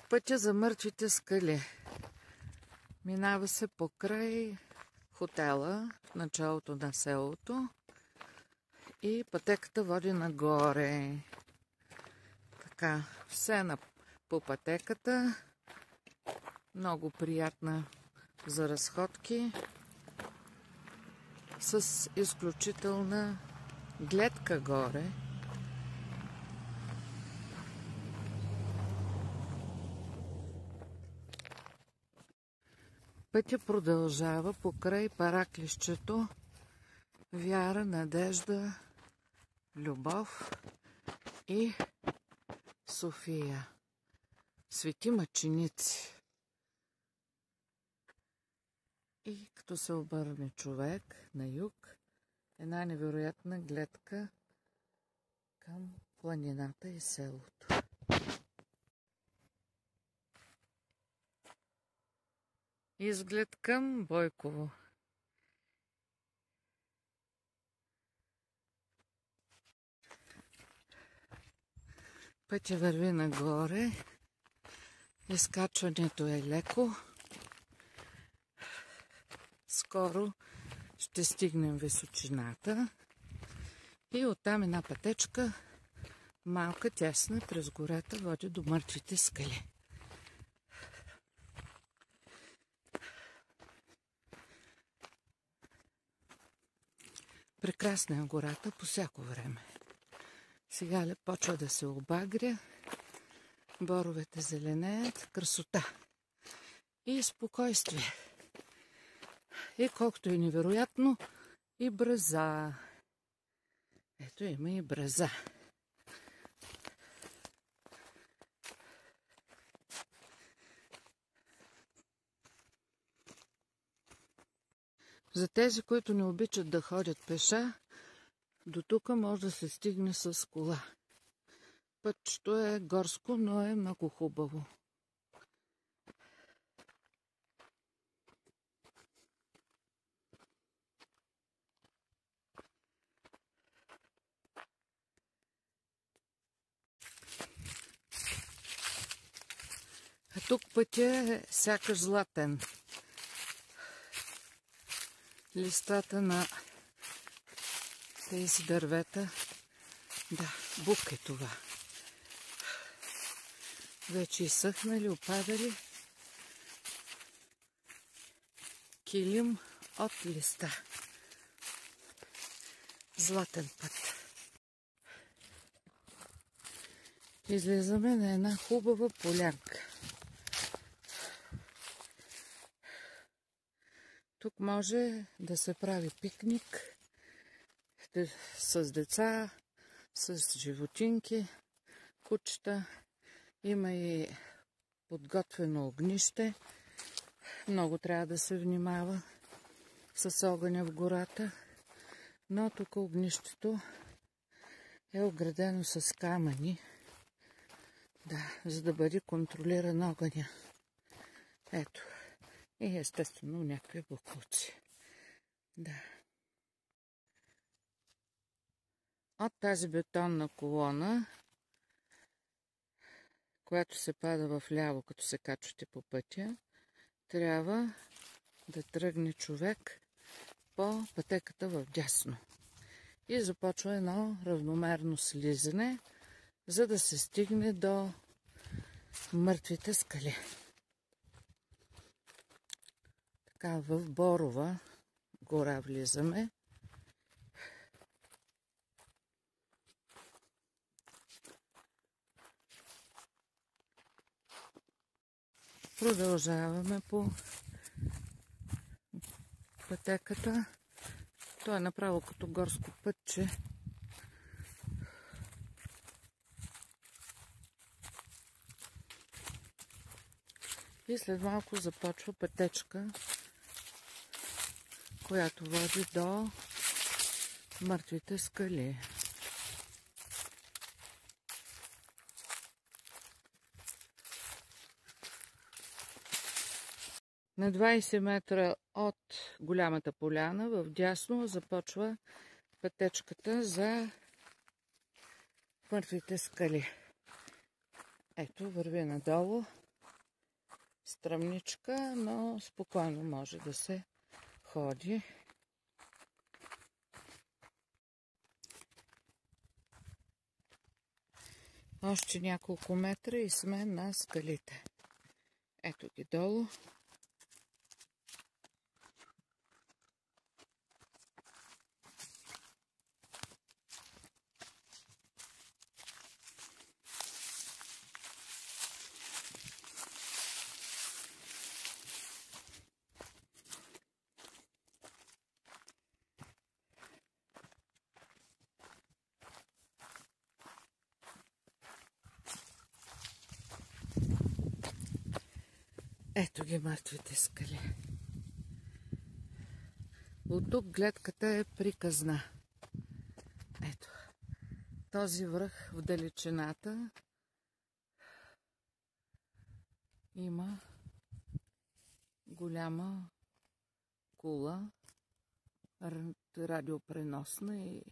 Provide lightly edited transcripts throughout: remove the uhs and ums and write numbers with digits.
Пътя за мъртвите скали. Минава се покрай хотела в началото на селото и пътеката води нагоре. Така, все по пътеката. Много приятна за разходки. С изключителна гледка горе. Пътя продължава покрай параклището вяра, надежда, любов и София. Свети мъченици. И като се обърне човек на юг, една невероятна гледка към планината и селото. Изглед към Бойково. Пътя върви нагоре. Изкачването е леко. Скоро ще стигнем височината. И оттам една пътечка, малка, тясна, през гората, води до мъртвите скали. Прекрасна е гората по всяко време. Сега почва да се обагря, боровете зеленеят, красота и спокойствие. И колкото е невероятно, и бреза. Ето има и бреза. За тези, които не обичат да ходят пеша, до тук може да се стигне с кола. Пътчето е горско, но е много хубаво. А тук пътя е сякаш златен. Листата на тези дървета, да, бук е това. Вече изсъхнали, опадали. Килим от листа. Златен път. Излизаме на една хубава полянка. Тук може да се прави пикник с деца, с животинки, кучета. Има и подготвено огнище. Много трябва да се внимава с огъня в гората. Но тук огнището е оградено с камъни. Да, за да бъде контролиран огъня. Ето. И естествено някакви боклуци. Да. От тази бетонна колона, която се пада в ляво, като се качвате по пътя, трябва да тръгне човек по пътеката в дясно. И започва едно равномерно слизане, за да се стигне до мъртвите скали. Така в Борова гора влизаме. Продължаваме по пътеката. То е направо като горско пътче. И след малко започва пътечка, която води до мъртвите скали. На 20 метра от голямата поляна в дясно започва пътечката за мъртвите скали. Ето, върви надолу. Стръмничка, но спокойно може да се ходи. Още няколко метра и сме на скалите. Ето ги долу. Ето ги мъртвите скали. От тук гледката е приказна. Ето. Този връх в далечината има голяма кула, радиопреносна и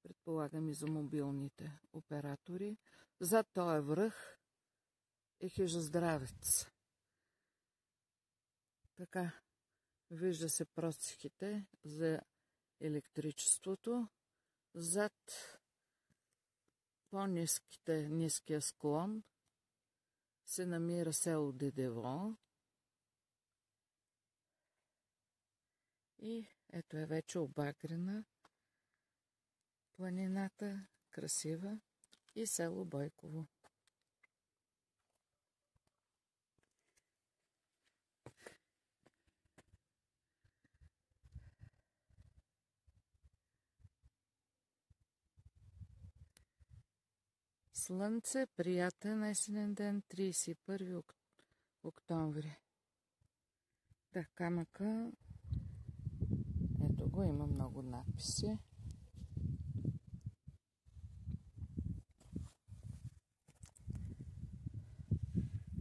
предполагам и за мобилните оператори. Зад този връх е хижа Здравец. Така, вижда се процехите за електричеството. Зад по-ниския склон се намира село Дедево. И ето е вече обагрена планината, красива, и село Бойково. Слънце, приятен есенен ден, 31 октомври. Да, камъка, ето го, има много надписи.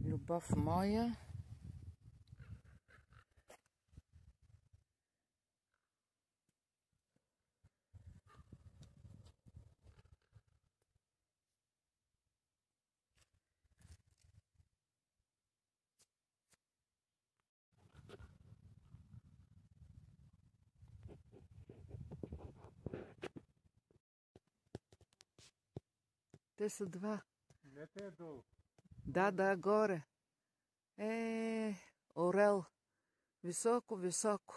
Любов моя. Те са два. Не те е долу. Да, горе. Орел. Високо, високо.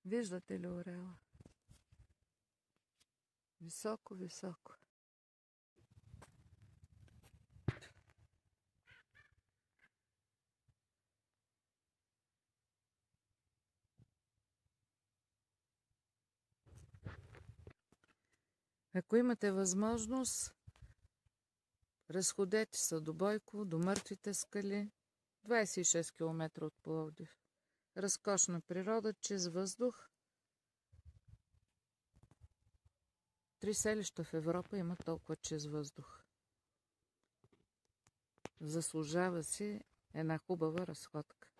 Виждате ли орела? Високо, високо. Ако имате възможност, разходете се до Бойково, до мъртвите скали, 26 км от Пловдив. Разкошна природа, чист въздух. 3 селища в Европа имат толкова чист въздух. Заслужава си една хубава разходка.